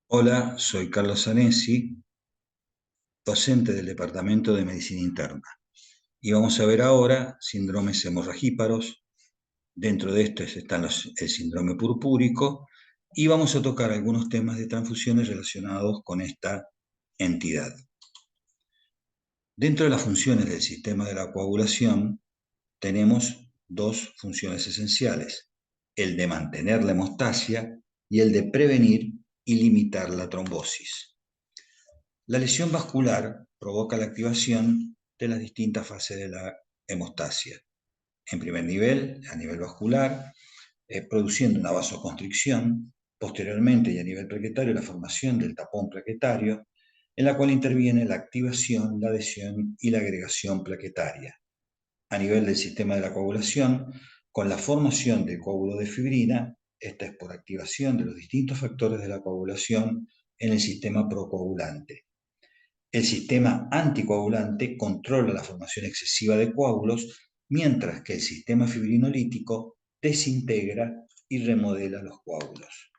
Hola, soy Carlos Zanesi, docente del Departamento de Medicina Interna. Y vamos a ver ahora síndromes hemorragíparos. Dentro de estos están el síndrome purpúrico y vamos a tocar algunos temas de transfusiones relacionados con esta entidad. Dentro de las funciones del sistema de la coagulación tenemos dos funciones esenciales: el de mantener la hemostasia y el de prevenir y limitar la trombosis. La lesión vascular provoca la activación de las distintas fases de la hemostasia. En primer nivel, a nivel vascular, produciendo una vasoconstricción, posteriormente y a nivel plaquetario, la formación del tapón plaquetario, en la cual interviene la activación, la adhesión y la agregación plaquetaria. A nivel del sistema de la coagulación, con la formación del coágulo de fibrina, esta es por activación de los distintos factores de la coagulación en el sistema procoagulante. El sistema anticoagulante controla la formación excesiva de coágulos, mientras que el sistema fibrinolítico desintegra y remodela los coágulos.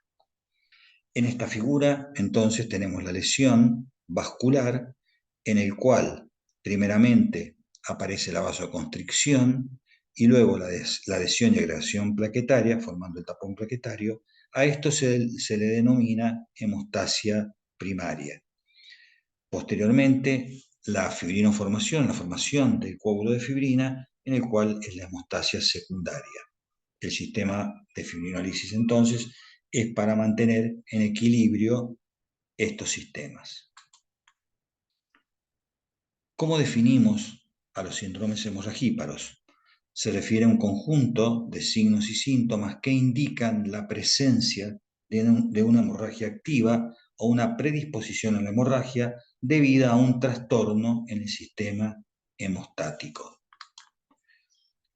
En esta figura, entonces, tenemos la lesión vascular, en el cual, primeramente, aparece la vasoconstricción y luego la adhesión y agregación plaquetaria, formando el tapón plaquetario. A esto se le denomina hemostasia primaria. Posteriormente, la fibrinoformación, la formación del coágulo de fibrina, en el cual es la hemostasia secundaria. El sistema de fibrinólisis, entonces, es para mantener en equilibrio estos sistemas. ¿Cómo definimos a los síndromes hemorragíparos? Se refiere a un conjunto de signos y síntomas que indican la presencia de una hemorragia activa o una predisposición a la hemorragia debida a un trastorno en el sistema hemostático.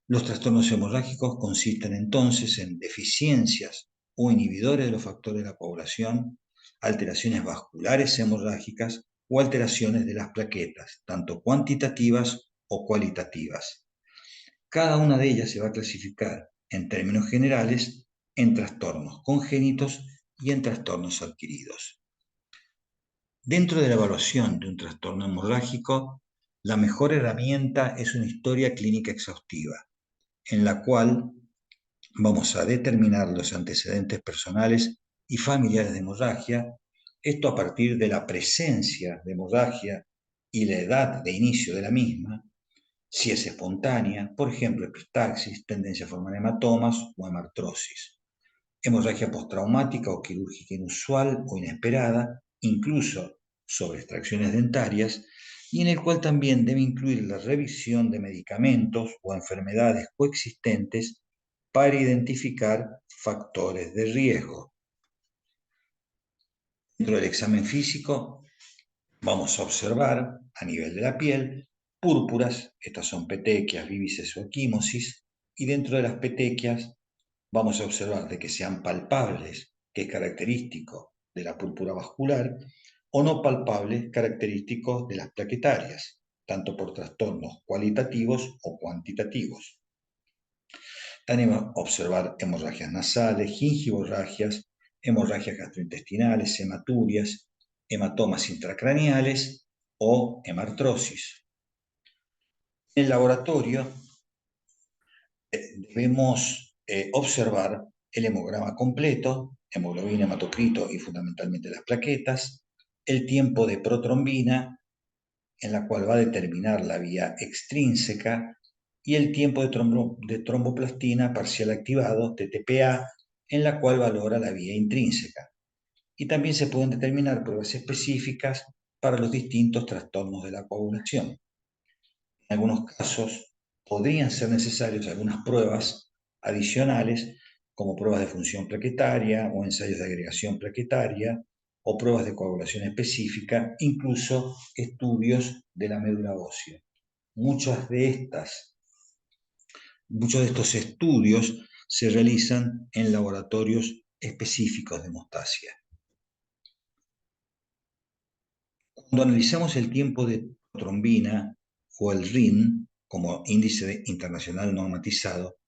Los trastornos hemorrágicos consisten entonces en deficiencias o inhibidores de los factores de la coagulación, alteraciones vasculares hemorrágicas o alteraciones de las plaquetas, tanto cuantitativas o cualitativas. Cada una de ellas se va a clasificar, en términos generales, en trastornos congénitos y en trastornos adquiridos. Dentro de la evaluación de un trastorno hemorrágico, la mejor herramienta es una historia clínica exhaustiva, en la cual vamos a determinar los antecedentes personales y familiares de hemorragia, esto a partir de la presencia de hemorragia y la edad de inicio de la misma, si es espontánea, por ejemplo, epistaxis, tendencia a formar hematomas o hemartrosis, hemorragia postraumática o quirúrgica inusual o inesperada, incluso sobre extracciones dentarias, y en el cual también debe incluir la revisión de medicamentos o enfermedades coexistentes para identificar factores de riesgo. Dentro del examen físico vamos a observar a nivel de la piel púrpuras, estas son petequias, vívices o equimosis, y dentro de las petequias vamos a observar de que sean palpables, que es característico de la púrpura vascular, o no palpables, característicos de las plaquetarias, tanto por trastornos cualitativos o cuantitativos. También observar hemorragias nasales, gingivorragias, hemorragias gastrointestinales, hematurias, hematomas intracraneales o hemartrosis. En el laboratorio debemos observar el hemograma completo, hemoglobina, hematocrito y fundamentalmente las plaquetas, el tiempo de protrombina, en la cual va a determinar la vía extrínseca, y el tiempo de tromboplastina parcial activado, TTPA, en la cual valora la vía intrínseca. Y también se pueden determinar pruebas específicas para los distintos trastornos de la coagulación. En algunos casos podrían ser necesarias algunas pruebas adicionales, como pruebas de función plaquetaria o ensayos de agregación plaquetaria o pruebas de coagulación específica, incluso estudios de la médula ósea. Muchos de estos estudios se realizan en laboratorios específicos de hemostasia. Cuando analizamos el tiempo de trombina o el RIN como índice internacional normatizado,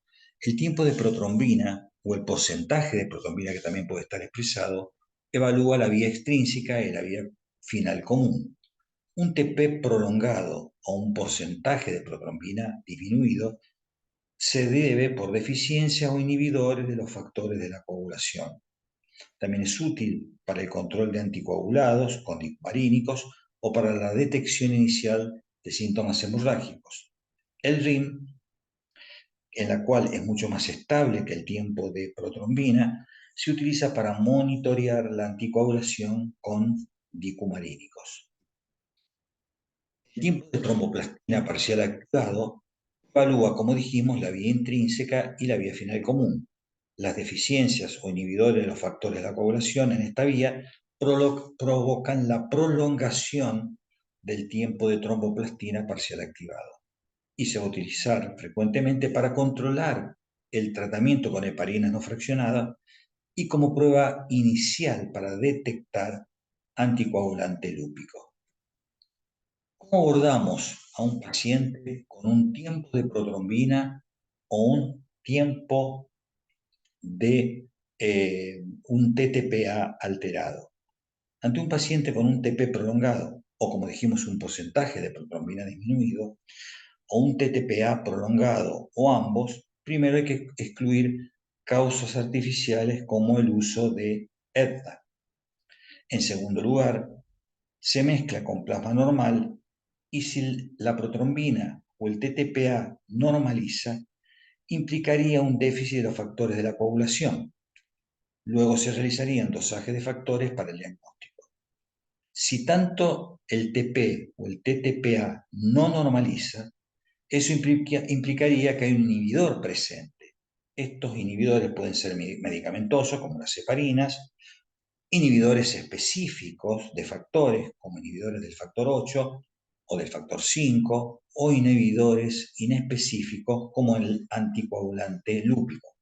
el tiempo de protrombina o el porcentaje de protrombina, que también puede estar expresado, evalúa la vía extrínseca y la vía final común. Un TP prolongado o un porcentaje de protrombina disminuido se debe por deficiencia o inhibidores de los factores de la coagulación. También es útil para el control de anticoagulados con dicumarínicos o para la detección inicial de síntomas hemorrágicos. El RIM, en la cual es mucho más estable que el tiempo de protrombina, se utiliza para monitorear la anticoagulación con dicumarínicos. El tiempo de tromboplastina parcial activado evalúa, como dijimos, la vía intrínseca y la vía final común. Las deficiencias o inhibidores de los factores de la coagulación en esta vía provocan la prolongación del tiempo de tromboplastina parcial activado y se va a utilizar frecuentemente para controlar el tratamiento con heparinas no fraccionadas y como prueba inicial para detectar anticoagulante lúpico. ¿Cómo abordamos a un paciente con un tiempo de protrombina o un tiempo de un TTPA alterado? Ante un paciente con un TP prolongado o, como dijimos, un porcentaje de protrombina disminuido o un TTPA prolongado o ambos, primero hay que excluir causas artificiales como el uso de EDTA. En segundo lugar, se mezcla con plasma normal y si la protrombina o el TTPA normaliza, implicaría un déficit de los factores de la coagulación. Luego se realizarían dosajes de factores para el diagnóstico. Si tanto el TP o el TTPA no normaliza, eso implicaría que hay un inhibidor presente. Estos inhibidores pueden ser medicamentosos, como las heparinas, inhibidores específicos de factores, como inhibidores del factor 8 o del factor 5, o inhibidores inespecíficos, como el anticoagulante lúpico.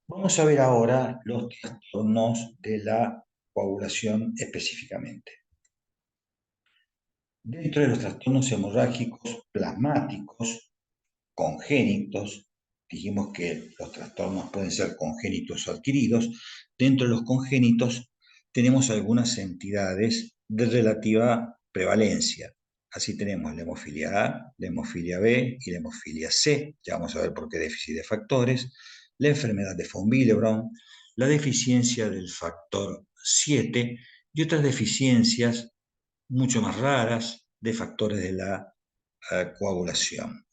Vamos a ver ahora los trastornos de la coagulación específicamente. Dentro de los trastornos hemorrágicos plasmáticos congénitos, dijimos que los trastornos pueden ser congénitos o adquiridos. Dentro de los congénitos tenemos algunas entidades de relativa prevalencia. Así tenemos la hemofilia A, la hemofilia B y la hemofilia C. Ya vamos a ver por qué déficit de factores. La enfermedad de von Willebrand, la deficiencia del factor 7 y otras deficiencias mucho más raras de factores de la coagulación.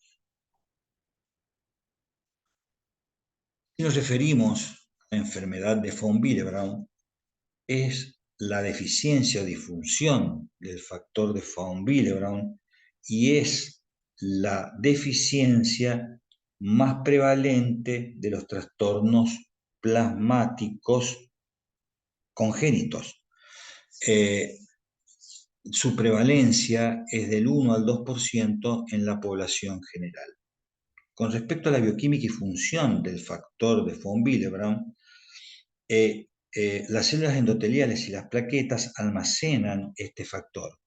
Si nos referimos a la enfermedad de von Willebrand, es la deficiencia o disfunción del factor de von Willebrand y es la deficiencia más prevalente de los trastornos plasmáticos congénitos. Su prevalencia es del 1 al 2% en la población general. Con respecto a la bioquímica y función del factor de von Willebrand, las células endoteliales y las plaquetas almacenan este factor.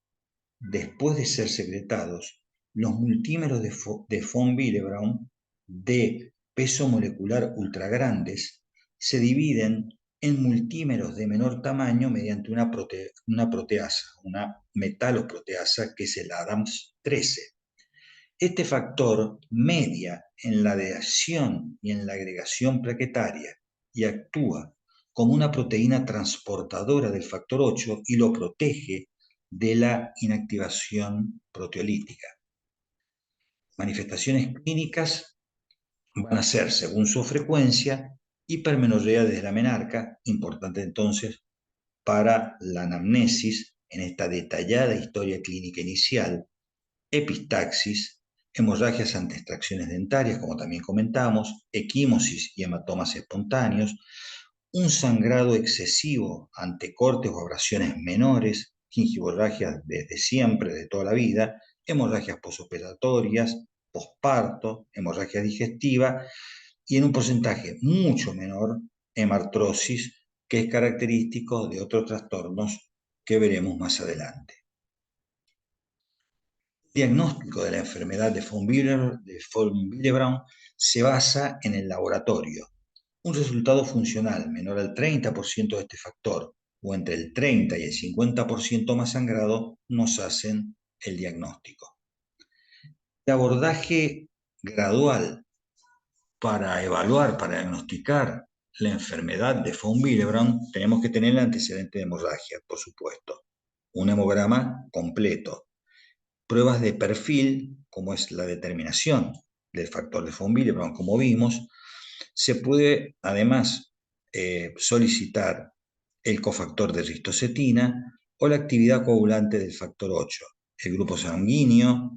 Después de ser secretados, los multímeros de von Willebrand de peso molecular ultragrandes se dividen en multímeros de menor tamaño mediante una proteasa, una metaloproteasa que es el ADAMS13. Este factor media en la adhesión y en la agregación plaquetaria y actúa como una proteína transportadora del factor 8 y lo protege de la inactivación proteolítica. Manifestaciones clínicas van a ser, según su frecuencia, hipermenorrea desde la menarca, importante entonces para la anamnesis en esta detallada historia clínica inicial, epistaxis, hemorragias ante extracciones dentarias, como también comentamos, equimosis y hematomas espontáneos, un sangrado excesivo ante cortes o abrasiones menores, gingivorragias desde siempre, de toda la vida, hemorragias posoperatorias, posparto, hemorragia digestiva y en un porcentaje mucho menor, hemartrosis, que es característico de otros trastornos que veremos más adelante. El diagnóstico de la enfermedad de von Willebrand se basa en el laboratorio. Un resultado funcional menor al 30% de este factor o entre el 30 y el 50% más sangrado nos hacen el diagnóstico. El abordaje gradual para evaluar, para diagnosticar la enfermedad de von Willebrand, tenemos que tener el antecedente de hemorragia, por supuesto. Un hemograma completo. Pruebas de perfil, como es la determinación del factor de von Willebrand, como vimos. Se puede además solicitar el cofactor de ristocetina o la actividad coagulante del factor 8, el grupo sanguíneo,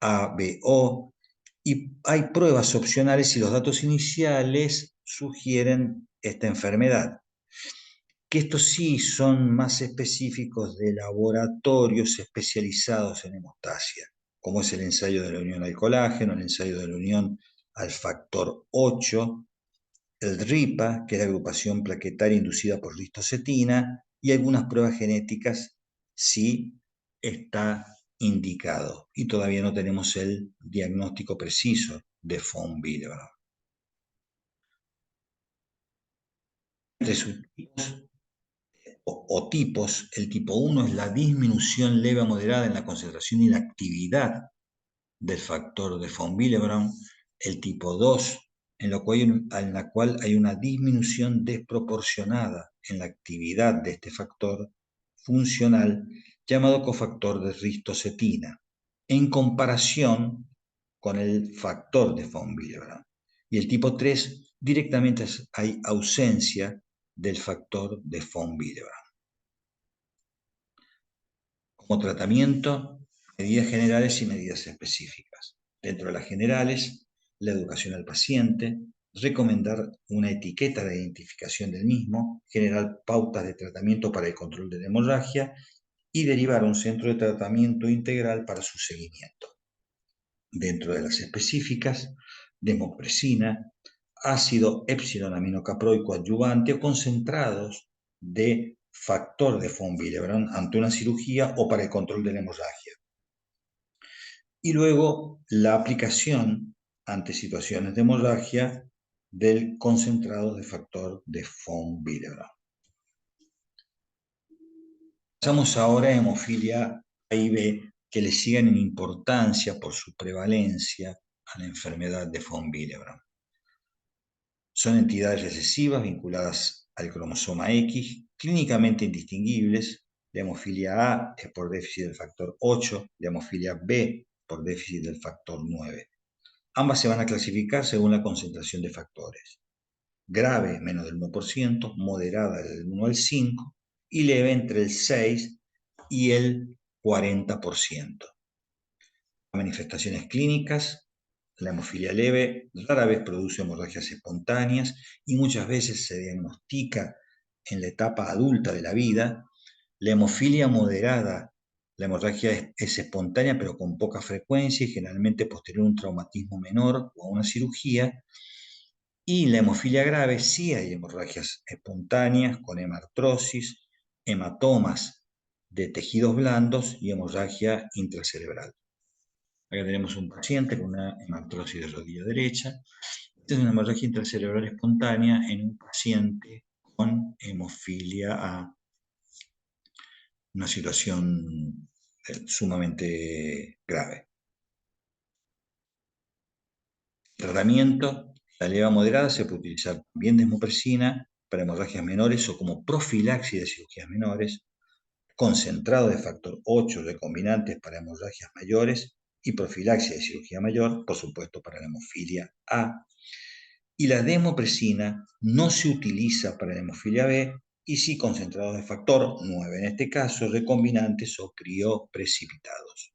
ABO, y hay pruebas opcionales si los datos iniciales sugieren esta enfermedad, que estos sí son más específicos de laboratorios especializados en hemostasia, como es el ensayo de la unión al colágeno, el ensayo de la unión al factor 8, el RIPA, que es la agrupación plaquetaria inducida por listocetina, y algunas pruebas genéticas si está indicado. Y todavía no tenemos el diagnóstico preciso de von Willebrand. Entre sus tipos o tipos, el tipo 1 es la disminución leve a moderada en la concentración y la actividad del factor de von Willebrand, el tipo 2, en la cual hay una disminución desproporcionada en la actividad de este factor funcional llamado cofactor de ristocetina, en comparación con el factor de von Willebrand. Y el tipo 3, directamente hay ausencia del factor de von Willebrand. Como tratamiento, medidas generales y medidas específicas. Dentro de las generales, la educación al paciente, recomendar una etiqueta de identificación del mismo, generar pautas de tratamiento para el control de la hemorragia y derivar a un centro de tratamiento integral para su seguimiento. Dentro de las específicas, desmopresina, ácido epsilon aminocaproico adyuvante o concentrados de factor de von Willebrand ante una cirugía o para el control de la hemorragia. Y luego la aplicación ante situaciones de hemorragia del concentrado de factor de von Willebrand. Pasamos ahora a hemofilia A y B, que le siguen en importancia por su prevalencia a la enfermedad de von Willebrand. Son entidades recesivas vinculadas al cromosoma X, clínicamente indistinguibles. La hemofilia A es por déficit del factor 8, la hemofilia B por déficit del factor 9. Ambas se van a clasificar según la concentración de factores. Grave, menos del 1%, moderada del 1 al 5, y leve entre el 6 y el 40%. Manifestaciones clínicas: la hemofilia leve rara vez produce hemorragias espontáneas y muchas veces se diagnostica en la etapa adulta de la vida. La hemofilia moderada, la hemorragia es espontánea pero con poca frecuencia y generalmente posterior a un traumatismo menor o a una cirugía. Y la hemofilia grave sí hay hemorragias espontáneas con hemartrosis, hematomas de tejidos blandos y hemorragia intracerebral. Acá tenemos un paciente con una hemartrosis de rodilla derecha. Esta es una hemorragia intracerebral espontánea en un paciente con hemofilia A, una situación sumamente grave. Tratamiento: la leve moderada se puede utilizar también desmopresina para hemorragias menores o como profilaxis de cirugías menores, concentrado de factor 8 recombinantes para hemorragias mayores y profilaxis de cirugía mayor, por supuesto para la hemofilia A. Y la desmopresina no se utiliza para la hemofilia B y sí concentrados de factor 9, en este caso recombinantes o crioprecipitados.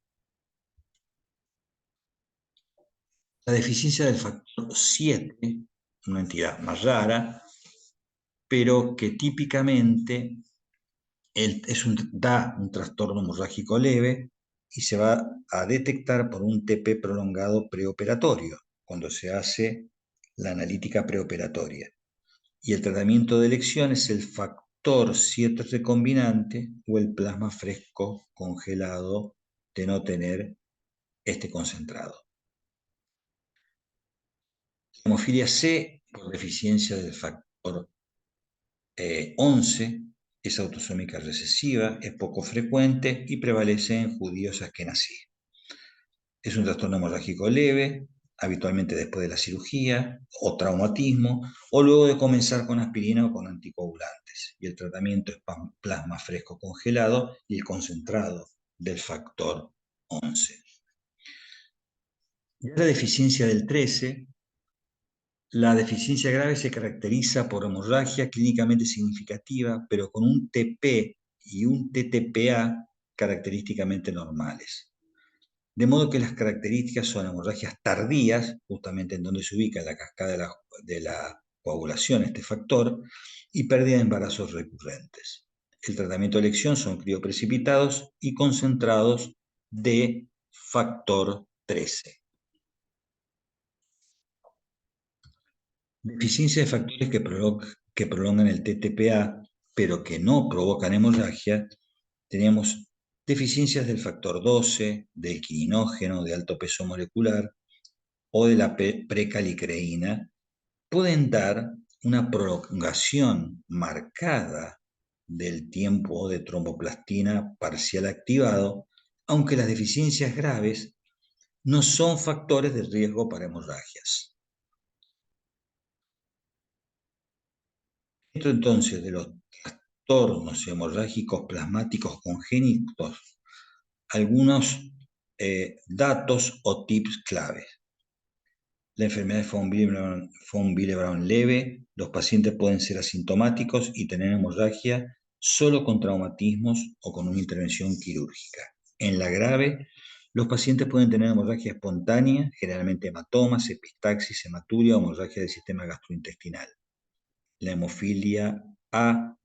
La deficiencia del factor 7, una entidad más rara, pero que típicamente da un trastorno hemorrágico leve y se va a detectar por un TP prolongado preoperatorio, cuando se hace la analítica preoperatoria. Y el tratamiento de elección es el factor 7 recombinante o el plasma fresco congelado de no tener este concentrado. La hemofilia C por deficiencia del factor 11, es autosómica recesiva, es poco frecuente y prevalece en judíos askenazí. Es un trastorno hemorrágico leve, habitualmente después de la cirugía o traumatismo, o luego de comenzar con aspirina o con anticoagulantes. Y el tratamiento es plasma fresco congelado y el concentrado del factor 11. Ya la deficiencia del 13, la deficiencia grave se caracteriza por hemorragia clínicamente significativa, pero con un TP y un TTPA característicamente normales. De modo que las características son hemorragias tardías, justamente en donde se ubica la cascada de la coagulación, este factor, y pérdida de embarazos recurrentes. El tratamiento de elección son crioprecipitados y concentrados de factor 13. Deficiencia de factores que prolongan el TTPA, pero que no provocan hemorragia, tenemos deficiencias del factor 12, del quininógeno de alto peso molecular o de la precalicreína, pueden dar una prolongación marcada del tiempo de tromboplastina parcial activado, aunque las deficiencias graves no son factores de riesgo para hemorragias. Dentro entonces de los trastornos hemorrágicos plasmáticos congénitos, algunos datos o tips claves. La enfermedad de von Willebrand leve, los pacientes pueden ser asintomáticos y tener hemorragia solo con traumatismos o con una intervención quirúrgica. En la grave, los pacientes pueden tener hemorragia espontánea, generalmente hematomas, epistaxis, hematuria o hemorragia del sistema gastrointestinal. La hemofilia A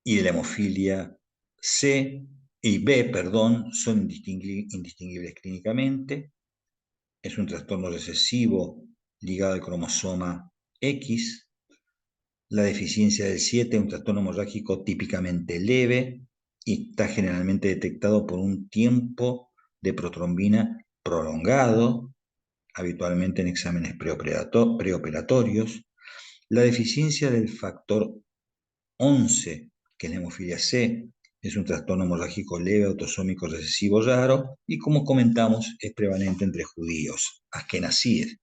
y de la hemofilia C y B, perdón, son indistinguibles clínicamente. Es un trastorno recesivo ligado al cromosoma X. La deficiencia del 7 es un trastorno hemorrágico típicamente leve y está generalmente detectado por un tiempo de protrombina prolongado, habitualmente en exámenes preoperatorios. La deficiencia del factor 11, que es la hemofilia C, es un trastorno hemorrágico leve autosómico recesivo raro y, como comentamos, es prevalente entre judíos askenazíes.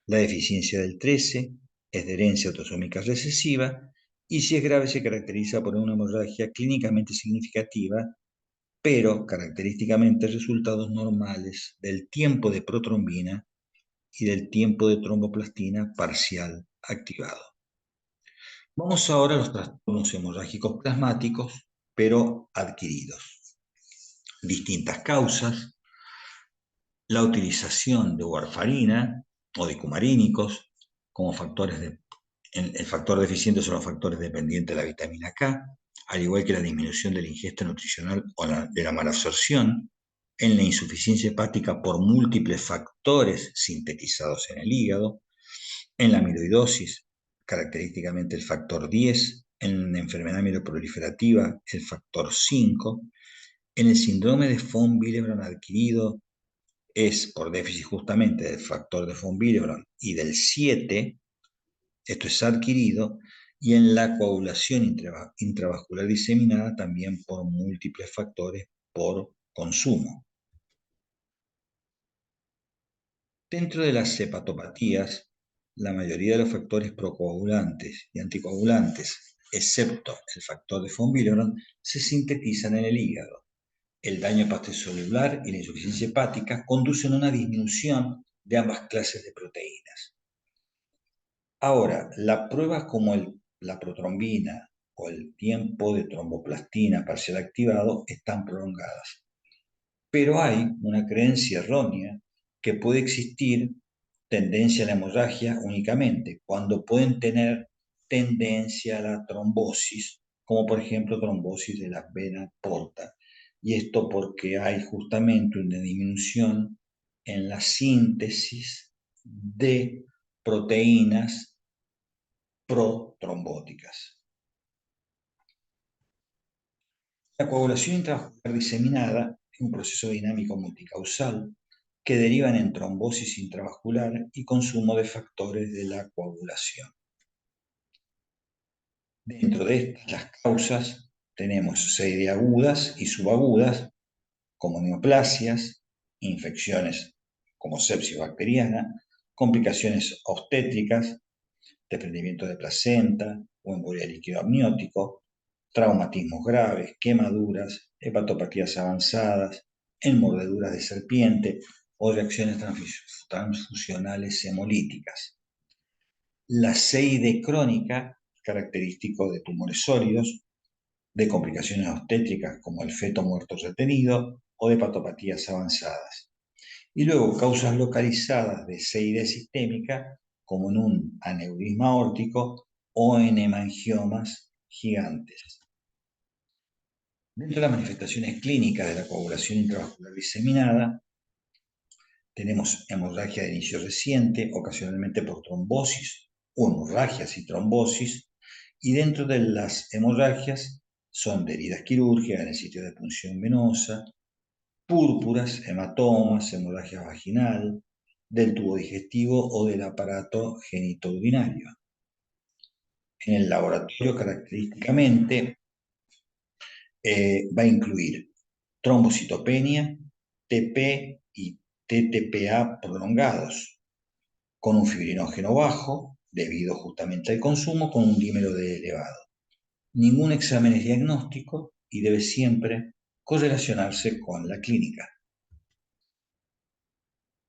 La deficiencia del 13 es de herencia autosómica recesiva y, si es grave, se caracteriza por una hemorragia clínicamente significativa, pero característicamente resultados normales del tiempo de protrombina y del tiempo de tromboplastina parcial activado. Vamos ahora a los trastornos hemorrágicos plasmáticos, pero adquiridos. Distintas causas: la utilización de warfarina o de cumarínicos como factores de... El factor deficiente son los factores dependientes de la vitamina K, al igual que la disminución de la ingesta nutricional o de la malabsorción, en la insuficiencia hepática por múltiples factores sintetizados en el hígado, en la amiloidosis, característicamente el factor 10, en la enfermedad mieloproliferativa, el factor 5, en el síndrome de von Willebrand adquirido, es por déficit justamente del factor de von Willebrand y del 7, esto es adquirido, y en la coagulación intravascular diseminada también por múltiples factores por consumo. Dentro de las hepatopatías, la mayoría de los factores procoagulantes y anticoagulantes, excepto el factor de von Willebrand, se sintetizan en el hígado. El daño hepatocelular y la insuficiencia hepática conducen a una disminución de ambas clases de proteínas. Ahora, las pruebas como la protrombina o el tiempo de tromboplastina parcial activado están prolongadas, pero hay una creencia errónea que puede existir tendencia a la hemorragia únicamente, cuando pueden tener tendencia a la trombosis, como por ejemplo trombosis de la vena porta. Y esto porque hay justamente una disminución en la síntesis de proteínas protrombóticas. La coagulación intravascular diseminada es un proceso dinámico multicausal que derivan en trombosis intravascular y consumo de factores de la coagulación. Dentro de las causas tenemos CD agudas y subagudas, como neoplasias, infecciones como sepsis bacteriana, complicaciones obstétricas, desprendimiento de placenta o embolia líquido amniótico, traumatismos graves, quemaduras, hepatopatías avanzadas, mordeduras de serpiente o reacciones transfusionales hemolíticas. La CID crónica, característico de tumores sólidos, de complicaciones obstétricas como el feto muerto retenido o de hepatopatías avanzadas. Y luego causas localizadas de CID sistémica como en un aneurisma aórtico o en hemangiomas gigantes. Dentro de las manifestaciones clínicas de la coagulación intravascular diseminada, tenemos hemorragia de inicio reciente, ocasionalmente por trombosis o hemorragias y trombosis, y dentro de las hemorragias son de heridas quirúrgicas en el sitio de punción venosa, púrpuras, hematomas, hemorragia vaginal, del tubo digestivo o del aparato genitourinario. En el laboratorio, característicamente, va a incluir trombocitopenia, TP y TTPA prolongados, con un fibrinógeno bajo, debido justamente al consumo, con un dímero D elevado. Ningún examen es diagnóstico y debe siempre correlacionarse con la clínica.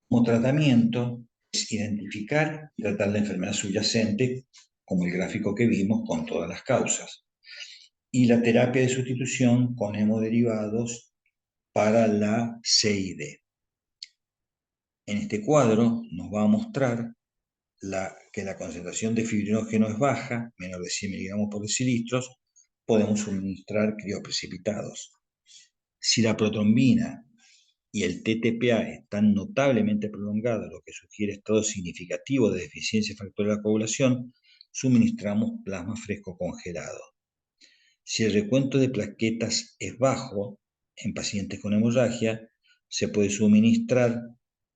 Como tratamiento es identificar y tratar la enfermedad subyacente, como el gráfico que vimos con todas las causas, y la terapia de sustitución con hemoderivados para la CID. En este cuadro nos va a mostrar que la concentración de fibrinógeno es baja, menor de 100 miligramos por decilitros, podemos suministrar crioprecipitados. Si la protrombina y el TTPA están notablemente prolongados, lo que sugiere estado significativo de deficiencia de factor de la coagulación, suministramos plasma fresco congelado. Si el recuento de plaquetas es bajo en pacientes con hemorragia, se puede suministrar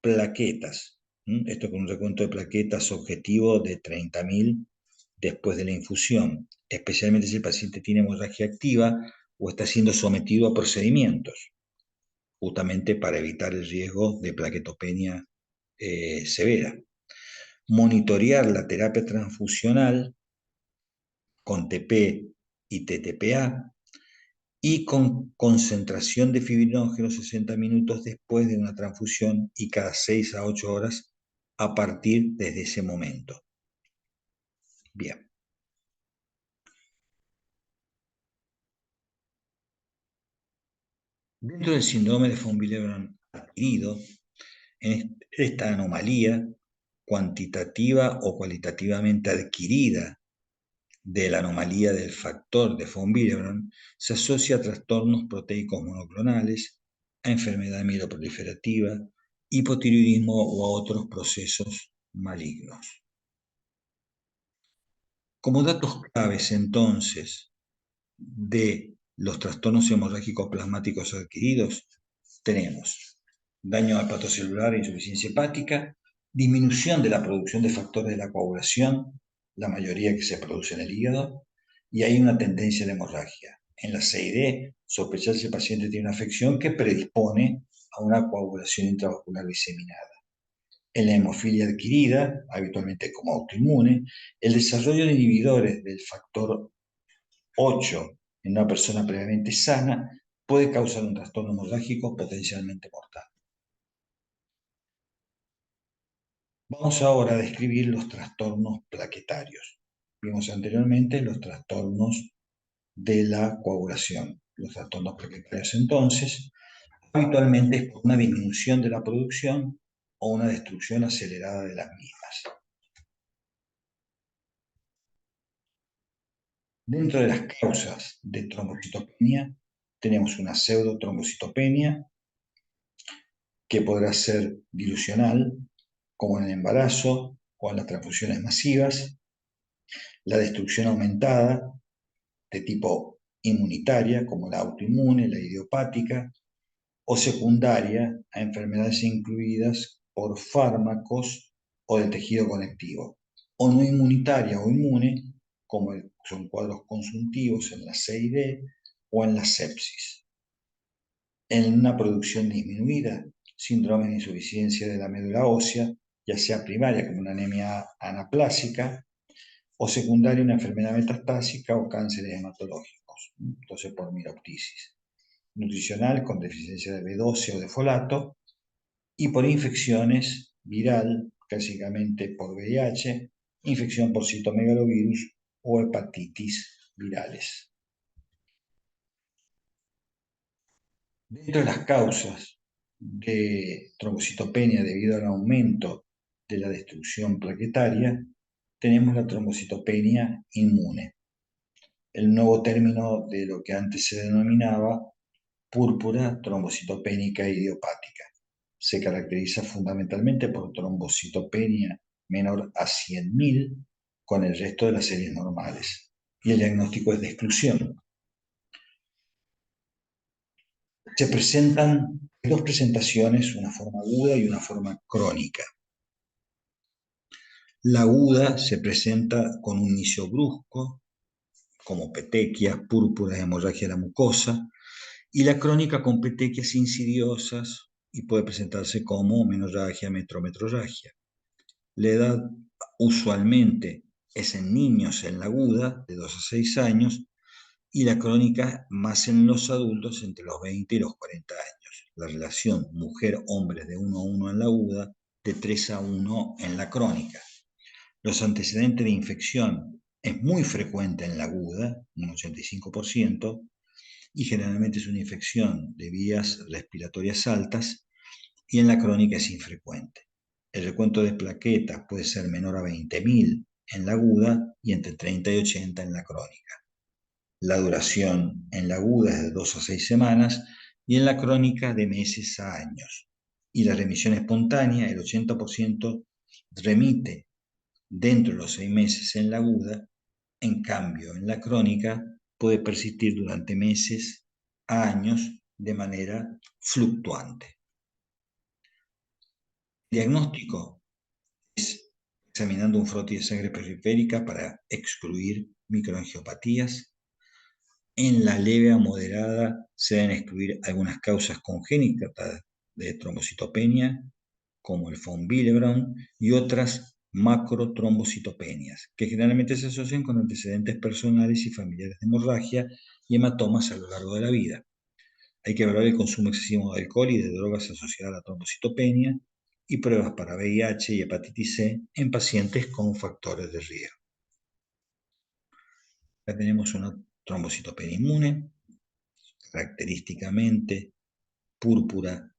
plaquetas. Esto con un recuento de plaquetas objetivo de 30.000 después de la infusión, especialmente si el paciente tiene hemorragia activa o está siendo sometido a procedimientos, justamente para evitar el riesgo de plaquetopenia severa. Monitorear la terapia transfusional con TP y TTPA y con concentración de fibrinógeno 60 minutos después de una transfusión y cada 6 a 8 horas a partir desde ese momento. Bien. Dentro del síndrome de von Willebrand adquirido, en esta anomalía cuantitativa o cualitativamente adquirida de la anomalía del factor de von Willebrand se asocia a trastornos proteicos monoclonales, a enfermedad mieloproliferativa, hipotiroidismo o a otros procesos malignos. Como datos claves, entonces, de los trastornos hemorrágicos plasmáticos adquiridos, tenemos daño hepatocelular e insuficiencia hepática, disminución de la producción de factores de la coagulación, la mayoría que se produce en el hígado, y hay una tendencia a la hemorragia. En la CID, sospechar si el paciente tiene una afección que predispone a una coagulación intravascular diseminada. En la hemofilia adquirida, habitualmente como autoinmune, el desarrollo de inhibidores del factor 8 en una persona previamente sana puede causar un trastorno hemorrágico potencialmente mortal. Vamos ahora a describir los trastornos plaquetarios. Vimos anteriormente los trastornos de la coagulación. Los trastornos plaquetarios, entonces, habitualmente es por una disminución de la producción o una destrucción acelerada de las mismas. Dentro de las causas de trombocitopenia, tenemos una pseudotrombocitopenia, que podrá ser dilucional, como en el embarazo o en las transfusiones masivas, la destrucción aumentada de tipo inmunitaria, como la autoinmune, la idiopática, o secundaria a enfermedades incluidas por fármacos o del tejido conectivo, o no inmunitaria o inmune, como son cuadros consuntivos en la CID o en la sepsis. En una producción disminuida, síndrome de insuficiencia de la médula ósea, ya sea primaria como una anemia anaplásica, o secundaria una enfermedad metastásica o cánceres hematológicos, entonces por miroptisis. Nutricional con deficiencia de B12 o de folato, y por infecciones viral, clásicamente por VIH, infección por citomegalovirus o hepatitis virales. Dentro de las causas de trombocitopenia debido al aumento de la destrucción plaquetaria, tenemos la trombocitopenia inmune, el nuevo término de lo que antes se denominaba púrpura trombocitopénica idiopática. Se caracteriza fundamentalmente por trombocitopenia menor a 100.000 con el resto de las series normales. Y el diagnóstico es de exclusión. Se presentan dos presentaciones, una forma aguda y una forma crónica. La aguda se presenta con un inicio brusco, como petequias, púrpuras, hemorragia de la mucosa, y la crónica con petequias insidiosas y puede presentarse como menorragia, metrorragia. La edad usualmente es en niños en la aguda, de 2 a 6 años, y la crónica más en los adultos entre los 20 y los 40 años. La relación mujer-hombre de 1 a 1 en la aguda, de 3 a 1 en la crónica. Los antecedentes de infección es muy frecuente en la aguda, un 85%, y generalmente es una infección de vías respiratorias altas, y en la crónica es infrecuente. El recuento de plaquetas puede ser menor a 20.000 en la aguda y entre 30 y 80 en la crónica. La duración en la aguda es de 2 a 6 semanas y en la crónica de meses a años. Y la remisión espontánea, el 80% remite dentro de los 6 meses en la aguda, en cambio en la crónica puede persistir durante meses a años de manera fluctuante. El diagnóstico es examinando un frotis de sangre periférica para excluir microangiopatías. En la leve a moderada se deben excluir algunas causas congénitas de trombocitopenia, como el von Willebrand, y otras macrotrombocitopenias, que generalmente se asocian con antecedentes personales y familiares de hemorragia y hematomas a lo largo de la vida. Hay que evaluar el consumo excesivo de alcohol y de drogas asociadas a la trombocitopenia y pruebas para VIH y hepatitis C en pacientes con factores de riesgo. Acá tenemos una trombocitopenia inmune, característicamente púrpura,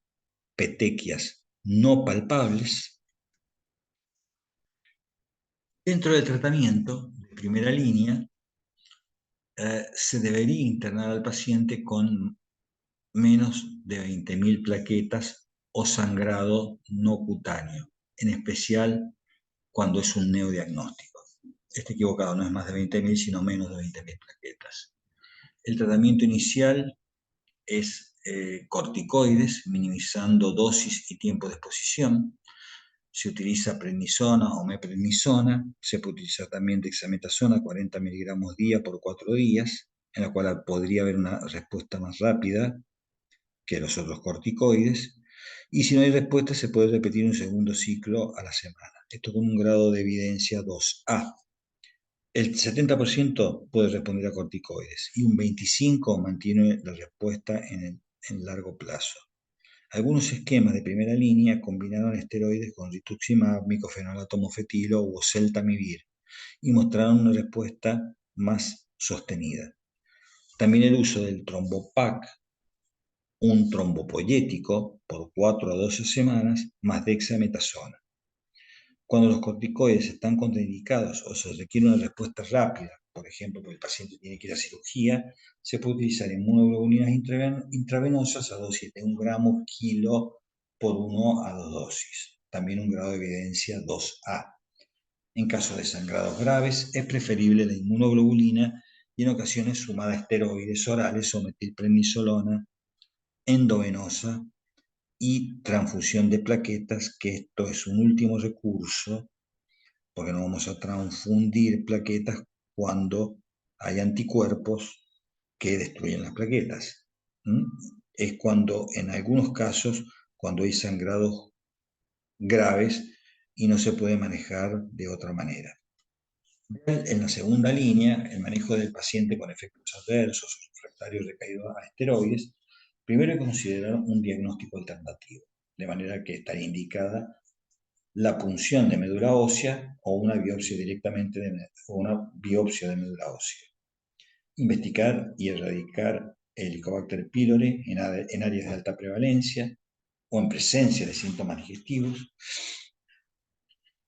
petequias no palpables. Dentro del tratamiento de primera línea, se debería internar al paciente con menos de 20.000 plaquetas o sangrado no cutáneo, en especial cuando es un neodiagnóstico. Está equivocado, no es más de 20.000, sino menos de 20.000 plaquetas. El tratamiento inicial es corticoides, minimizando dosis y tiempo de exposición. Se utiliza prednisona o meprednisona. Se puede utilizar también dexametasona, 40 miligramos día por 4 días, en la cual podría haber una respuesta más rápida que los otros corticoides. Y si no hay respuesta, se puede repetir un segundo ciclo a la semana. Esto con un grado de evidencia 2A. El 70% puede responder a corticoides y un 25% mantiene la respuesta en largo plazo. Algunos esquemas de primera línea combinaron esteroides con rituximab, micofenolato mofetilo o oseltamivir y mostraron una respuesta más sostenida. También el uso del trombopac, un trombopoyético, por 4 a 12 semanas, más dexametasona. Cuando los corticoides están contraindicados o se requiere una respuesta rápida, por ejemplo, porque el paciente tiene que ir a cirugía, se puede utilizar inmunoglobulinas intravenosas a dosis de 1 gramo kilo por 1 a 2 dosis. También un grado de evidencia 2A. En caso de sangrados graves, es preferible la inmunoglobulina y en ocasiones sumada a esteroides orales o metilprednisolona endovenosa y transfusión de plaquetas, que esto es un último recurso, porque no vamos a transfundir plaquetas cuando hay anticuerpos que destruyen las plaquetas. ¿Mm? Es cuando, en algunos casos, cuando hay sangrados graves y no se puede manejar de otra manera. En la segunda línea, el manejo del paciente con efectos adversos o refractarios recaídos a esteroides, primero hay que considerar un diagnóstico alternativo, de manera que estaría indicada la punción de médula ósea o una biopsia directamente o una biopsia de médula ósea. Investigar y erradicar el Helicobacter pylori en áreas de alta prevalencia o en presencia de síntomas digestivos.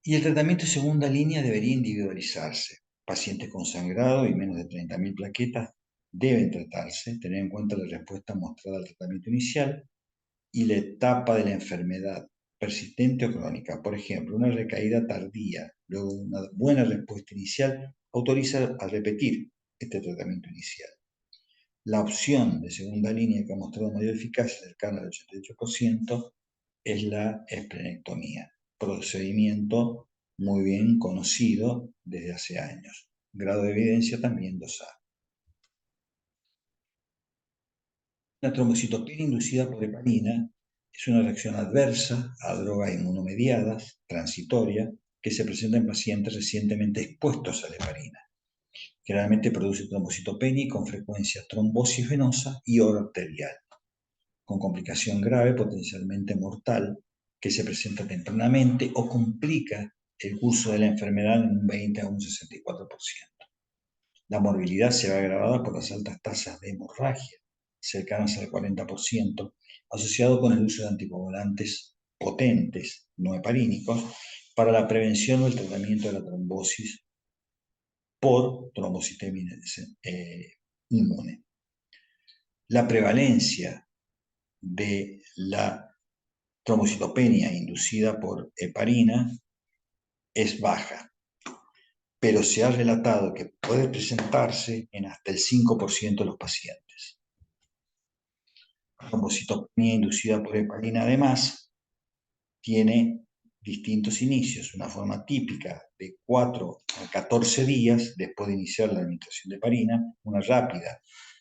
Y el tratamiento de segunda línea debería individualizarse. Pacientes con sangrado y menos de 30.000 plaquetas deben tratarse, tener en cuenta la respuesta mostrada al tratamiento inicial y la etapa de la enfermedad, persistente o crónica. Por ejemplo, una recaída tardía, luego de una buena respuesta inicial, autoriza a repetir este tratamiento inicial. La opción de segunda línea que ha mostrado mayor eficacia, cercana al 88%, es la esplenectomía, procedimiento muy bien conocido desde hace años. Grado de evidencia también 2A. La trombocitopenia inducida por heparina es una reacción adversa a drogas inmunomediadas, transitoria, que se presenta en pacientes recientemente expuestos a la heparina. Generalmente produce trombocitopenia y con frecuencia trombosis venosa y oro arterial, con complicación grave potencialmente mortal que se presenta tempranamente o complica el curso de la enfermedad en un 20 a un 64%. La morbilidad se ve agravada por las altas tasas de hemorragia, cercanas al 40%, asociado con el uso de anticoagulantes potentes, no heparínicos, para la prevención o el tratamiento de la trombosis por trombocitemia inmune. La prevalencia de la trombocitopenia inducida por heparina es baja, pero se ha relatado que puede presentarse en hasta el 5% de los pacientes. La trombocitopenia inducida por heparina, además, tiene distintos inicios, una forma típica de 4 a 14 días después de iniciar la administración de heparina, una rápida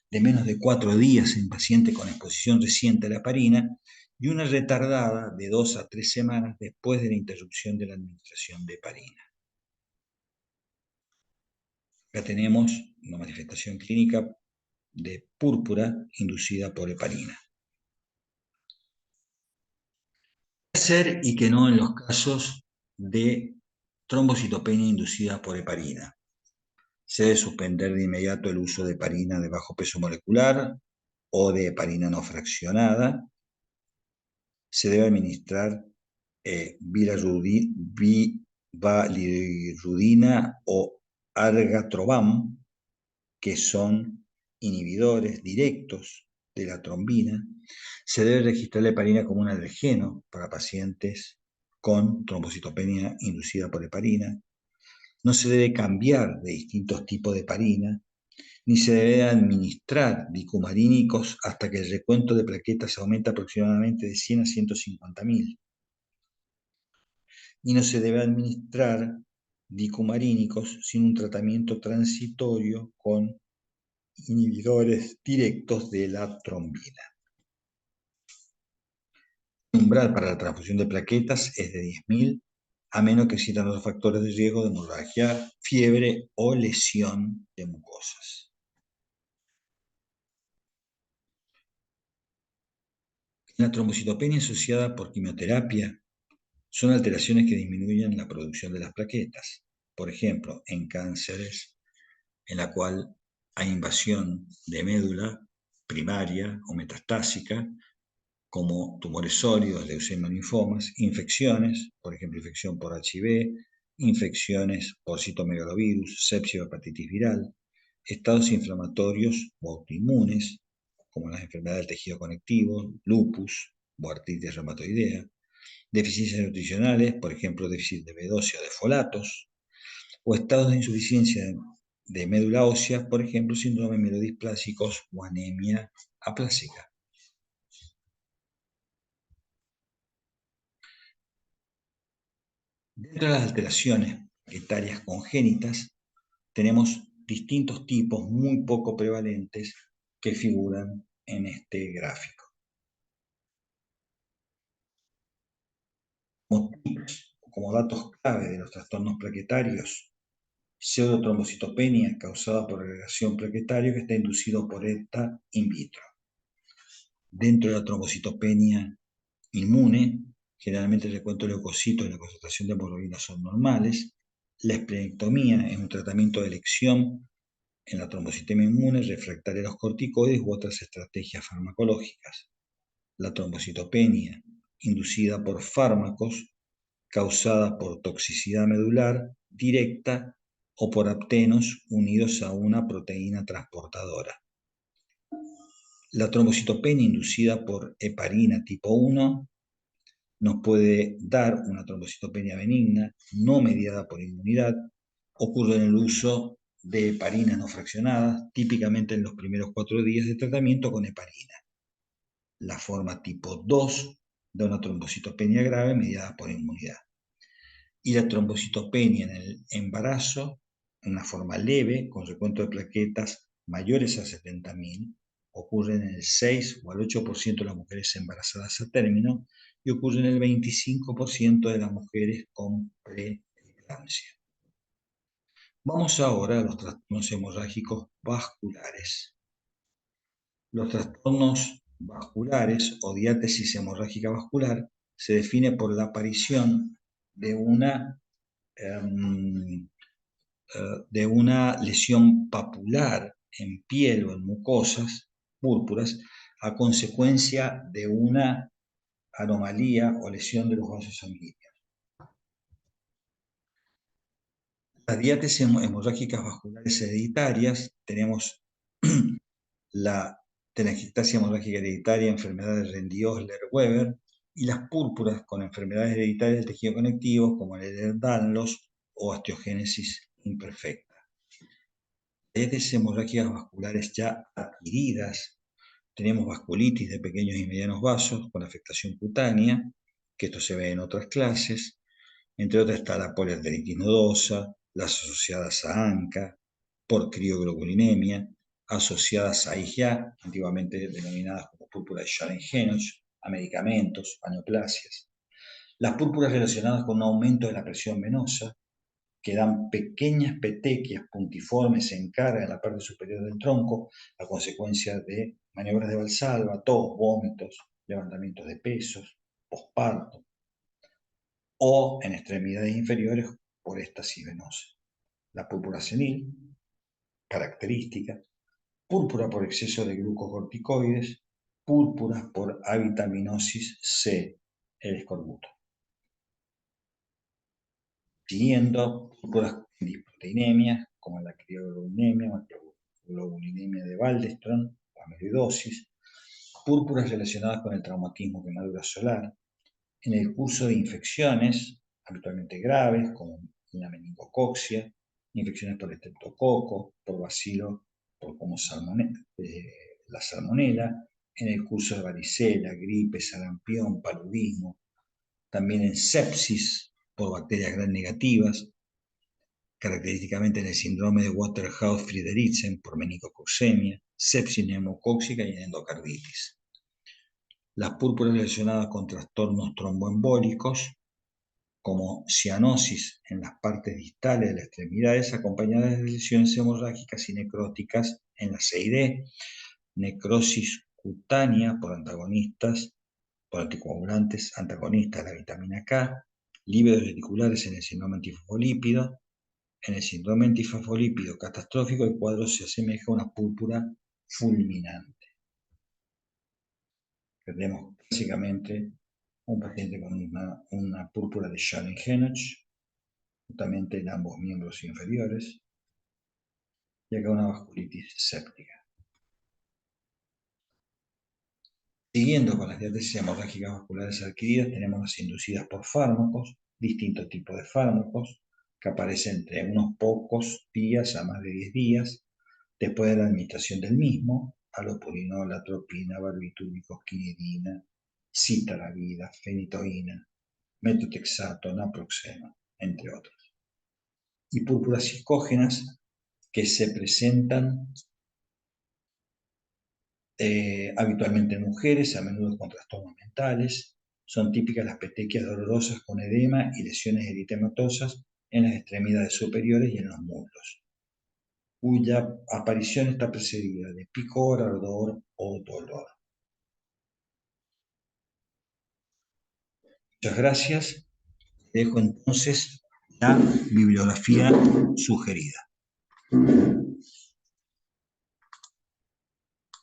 de menos de 4 días en paciente con exposición reciente a la heparina y una retardada de 2 a 3 semanas después de la interrupción de la administración de heparina. Acá tenemos una manifestación clínica de púrpura inducida por heparina. ¿Qué hacer y que no en los casos de trombocitopenia inducida por heparina? Se debe suspender de inmediato el uso de heparina de bajo peso molecular o de heparina no fraccionada. Se debe administrar bilirrudina o argatroban, que son inhibidores directos de la trombina. Se debe registrar la heparina como un alergeno para pacientes con trombocitopenia inducida por heparina. No se debe cambiar de distintos tipos de heparina, ni se debe administrar dicumarínicos hasta que el recuento de plaquetas aumenta aproximadamente de 100 a 150.000. Y no se debe administrar dicumarínicos sin un tratamiento transitorio con inhibidores directos de la trombina. El umbral para la transfusión de plaquetas es de 10.000, a menos que existan otros factores de riesgo de hemorragia, fiebre o lesión de mucosas. La trombocitopenia asociada por quimioterapia son alteraciones que disminuyen la producción de las plaquetas. Por ejemplo, en cánceres en la cual hay invasión de médula primaria o metastásica, como tumores sólidos, leucemia, linfomas, infecciones, por ejemplo, infección por HIV, infecciones por citomegalovirus, sepsis o hepatitis viral, estados inflamatorios o autoinmunes, como las enfermedades del tejido conectivo, lupus o artritis reumatoidea, deficiencias nutricionales, por ejemplo, déficit de B12 o de folatos, o estados de insuficiencia de médula ósea, por ejemplo, síndrome mielodisplásicos o anemia aplásica. Dentro de las alteraciones etarias congénitas, tenemos distintos tipos muy poco prevalentes que figuran en este gráfico. Como datos clave de los trastornos plaquetarios, pseudotrombocitopenia causada por agregación plaquetaria que está inducido por ETA in vitro. Dentro de la trombocitopenia inmune, generalmente el recuento de leucocitos y la concentración de hemoglobina son normales. La esplenectomía es un tratamiento de elección en la trombocitemia inmune refractaria a los corticoides u otras estrategias farmacológicas. La trombocitopenia inducida por fármacos causada por toxicidad medular directa o por aptenos unidos a una proteína transportadora. La trombocitopenia inducida por heparina tipo 1 nos puede dar una trombocitopenia benigna no mediada por inmunidad. Ocurre en el uso de heparinas no fraccionadas, típicamente en los primeros 4 días de tratamiento con heparina. La forma tipo 2 da una trombocitopenia grave mediada por inmunidad. Y la trombocitopenia en el embarazo, en una forma leve, con recuento de plaquetas mayores a 70.000, ocurre en el 6 o al 8% de las mujeres embarazadas a término y ocurre en el 25% de las mujeres con preeclampsia. Vamos ahora a los trastornos hemorrágicos vasculares. Los trastornos vasculares o diátesis hemorrágica vascular se define por la aparición de una lesión papular en piel o en mucosas púrpuras a consecuencia de una anomalía o lesión de los vasos sanguíneos. Las diátesis hemorrágicas vasculares hereditarias, tenemos la telangiectasia hemorrágica hereditaria, enfermedad de Rendy-Osler-Weber, y las púrpuras con enfermedades hereditarias del tejido conectivo, como el Ehlers-Danlos o osteogénesis imperfecta. Diátesis hemorrágicas vasculares ya adquiridas, tenemos vasculitis de pequeños y medianos vasos con afectación cutánea, que esto se ve en otras clases. Entre otras está la poliarteritis nodosa, las asociadas a ANCA, por crioglobulinemia, asociadas a IgA, antiguamente denominadas como púrpura de Schaden-Henoch, a medicamentos, a neoplasias. Las púrpuras relacionadas con un aumento de la presión venosa, que dan pequeñas petequias puntiformes en cara en la parte superior del tronco, a consecuencia de maniobras de Valsalva, tos, vómitos, levantamientos de pesos, posparto, o en extremidades inferiores por éstasis venosa. La púrpura senil, característica, púrpura por exceso de glucocorticoides, púrpuras por avitaminosis C, el escorbuto. Siguiendo, púrpuras con disproteinemia, como la crioglobulinemia o globulinemia de Waldenström, la amiloidosis, púrpuras relacionadas con el traumatismo quemadura solar, en el curso de infecciones, habitualmente graves, como la meningococcía, infecciones por estreptococo, por bacilo, como la salmonela, en el curso de varicela, gripe, sarampión, paludismo, también en sepsis por bacterias gram negativas, característicamente en el síndrome de Waterhouse-Friderichsen por meningococcemia, sepsis neumocóxica y en endocarditis. Las púrpuras relacionadas con trastornos tromboembólicos, como cianosis en las partes distales de las extremidades, acompañadas de lesiones hemorrágicas y necróticas en la C y D, necrosis cutánea por anticoagulantes antagonistas de la vitamina K, lívidos reticulares en el síndrome antifosfolípido. En el síndrome antifosfolípido catastrófico, el cuadro se asemeja a una púrpura fulminante. Tenemos básicamente un paciente con una púrpura de Schaden-Henoch, justamente en ambos miembros inferiores, y acá una vasculitis séptica. Siguiendo con las diátesis hemorrágicas vasculares adquiridas, tenemos las inducidas por fármacos, distintos tipos de fármacos, que aparecen entre unos pocos días a más de 10 días, después de la administración del mismo, allopurinol, atropina, barbitúricos, quinidina, citalabida, fenitoína, metotrexato, naproxeno. entre otros. Y púrpuras psicógenas que se presentan habitualmente en mujeres, a menudo con trastornos mentales. Son típicas las petequias dolorosas con edema y lesiones eritematosas en las extremidades superiores y en los muslos, cuya aparición está precedida de picor, ardor o dolor. Muchas gracias. Dejo entonces la bibliografía sugerida.